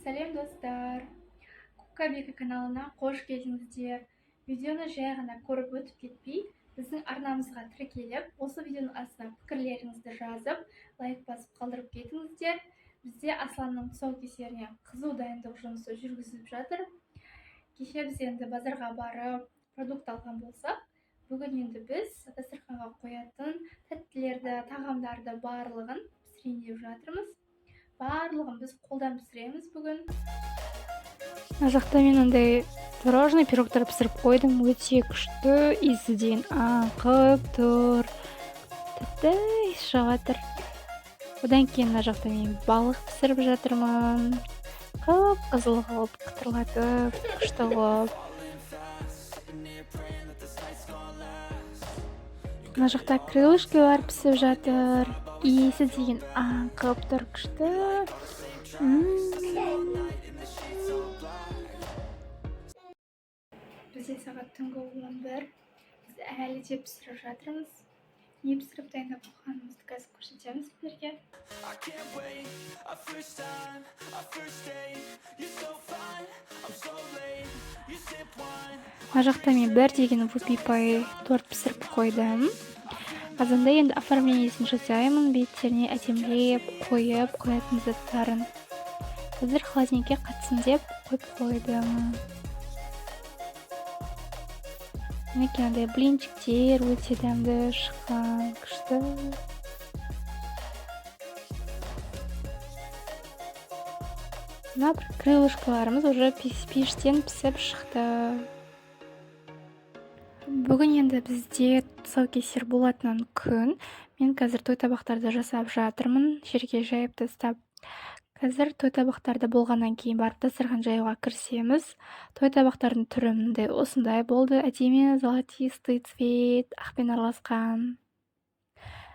Сәлем достар! Кукабека каналына қош келдіңіздер. Видеоны жай ғана көріп өтіп кетпей, біздің арнамызға тіркеліп, осы видеоның астына пікірлеріңізді жазып, лайк басып қалдырып кетіңіздер. Бізде Асланның тұсаукесеріне қызу дайындық жұмысы жүргізіліп жатыр. Кеше біз енді базарға барып, продукт алған болсақ, бүгін енді біз дастарханға қоятын тәттілерді, тағамдарды барлығын пісірейін деп жатырмыз. Барлығын біз қолдан пісіреміз бүгін. Мына жақта мен андай творожный пирогтар пісіріп қойдым, өте күшті, иісі деген аңқып тұр, тәтті иіс шығып жатыр. Одан кейін мына жақта мен балық пісіріп жатырмын, қып-қызыл қылып, қытырлатып, күшті қылып. Мына жақта крылышкалар пісіп жатыр, иісі деген аңқып тұр, күшті. Бізде сағат түнгі 11. Біз әлі де пісіріп жатырмыз. Не пісіріп дайындап қойғанымызды қазір көрсетеміз сіздерге. Мына жақта мен бір деген выпипай торт пісіріп қойдым. Қазанда енді оформлениесін жасаймын, беттеріне әдемілеп қойып қоятын заттарын. Қазір холодильникке қатсын деп қойып қойдым. Мінекей андай блинчиктер өте дәмді шыққан, күшті. Мына бір крылышкаларымыз уже пештен пісіп шықты. Бүгін енді бізде тұсаукесер болатынын күн. Мен қазір той табақтарды жасап жатырмын, жерге жайып тастап. Қазір той табақтарды болғаннан кейін барып дастархан жаюға кірісеміз. Той табақтардың түрі мындай осындай болды, әдемі золотистый цвет, ақпен араласқан.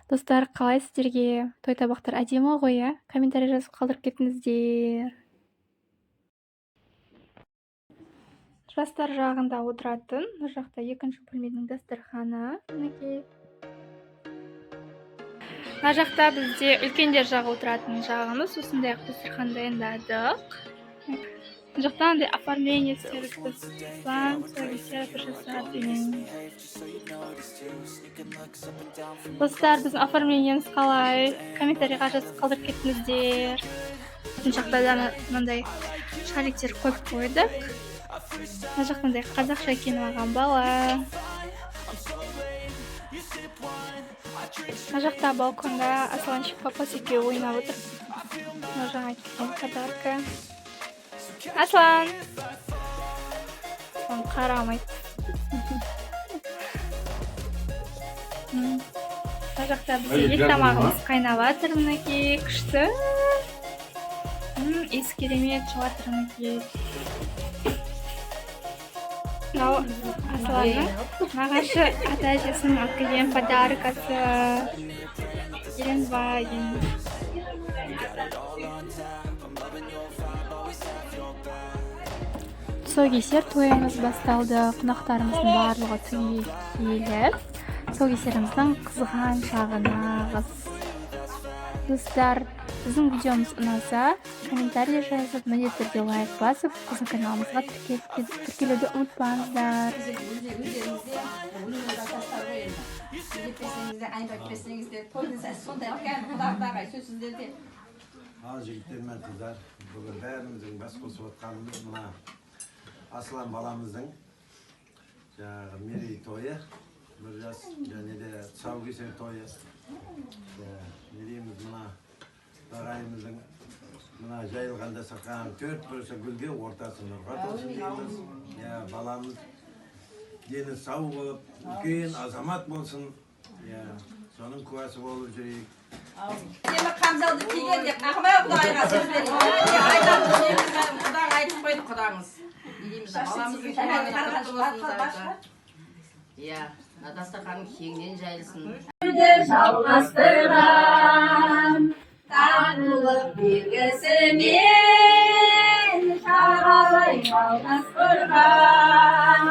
Достар, қалай сіздерге? Той табақтар әдемі ғой, ә? Комментарий жазып қалдырып кетіңіздер. Жастар жағында отыратын, мына жақта екінші бөлменің дастарханы. Мінекей. Мына жақта бізде үлкендер жағы отыратын жағымыз, осындай дастархан дайындадық. Мына жақта андай оформление істедік біз. Аслан тұсаукесер жасады. Достар, біздің оформлениеміз қалай? Комментарийға жазып қалдырып кетіңіздер. Мына жақта да мынандай шариктер қойып қойдық. Мына жақта қазақша киініп алған бала. Мына жақта балконда Асланчик папасеке ойнап отыр. Мына жаңа келген подарка. Аслан! Аслан қарамайды. Мына жақта бізде ет тамағымыз қайнап жатыр, мінекей, күшті. Иіс керемет шығып жатыр, мінекей. Мынау Асланның нағашы ата-әжесінің алып келген подаркасы. Еленбайын. Тұсаукесер тойымыз басталды. Қонақтарымыздың барлығы түнге келіп, тұсаукесеріміздің қызған шағына. Достар, біздің видеомыз ұнаса, комментарий жазып, міндетті түрде лайк басып, біздің каналымызға тіркелуді ұмытпаңыздар. Ал жігіттер мен қыздар, бүгін бәріміздің бас қосып отқанымыз мына Аслан баламыздың мерей тойы, бір жас және де тұсаукесер тойы. Мерейіміз мына ағайымыздың мына жайылған дастархан төрт бұрышы гүлге ортасы нұрға толсын дейміз. Баламыз дені сау болып, үлкен азамат болсын. Соның куәсі болып жүрейік. Демі қамзалды киген деп, ақымай құдайға сөз берейік. Құдаға айтып қойды құдаңыз. Баламыздың дастарханың кеңінен жайылсын. Жалғастырған татулық белгісімен шағалай жалғастырған.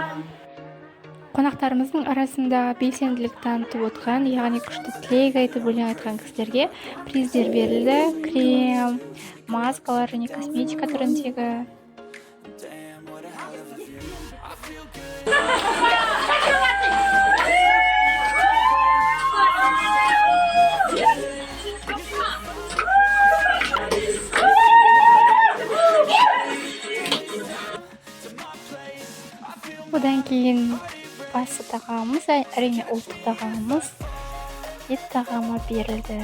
қонақтарымыздың арасында белсенділік танытып отқан, яғни күшті тілек айтып өлең айтқан кісілерге приздер берілді. Крем, маскалар және косметика түріндегі. Одан кейін басты тағамымыз, әрине ұлттық тағамымыз, ет тағамы берілді.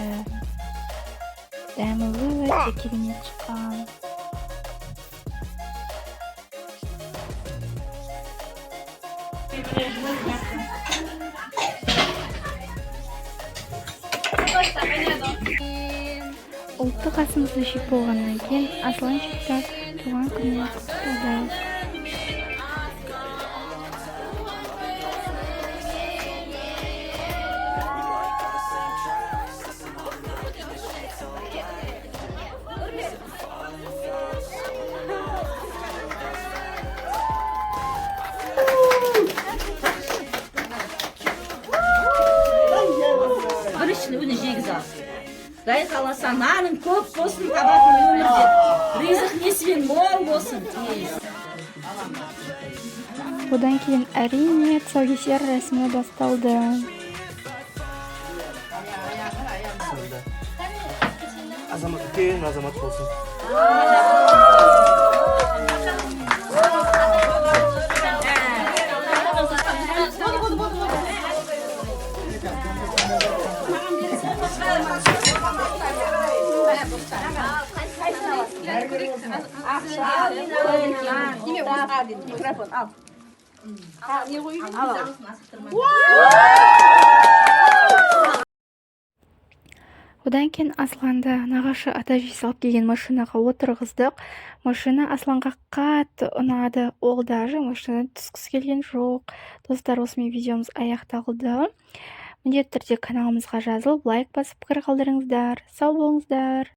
Дәмі өте керемет шыққан. Ұлттық асымызды жеп болғаннан кейін Асланчикті туған күніне құттықтады. Bir işini öyle jegіз al. Құдай қаласа наның көп болсын, табатын өмірде. Ризық несібен мол болсын. Одан кейін әрине тұсаукесер рәсімі басталды. Үлкен азамат болсын. Микрофон ал. Одан кейін Асланды нағашы ата-әжесі алып келген машинаға отырғыздық. Машина Асланға қатты ұнады. Ол даже машинадан түскісі келген жоқ. Достар, осымен видеомыз аяқталды. Міндетті түрде каналымызға жазылып, лайк басып пікір қалдырыңыздар. Сау болыңыздар.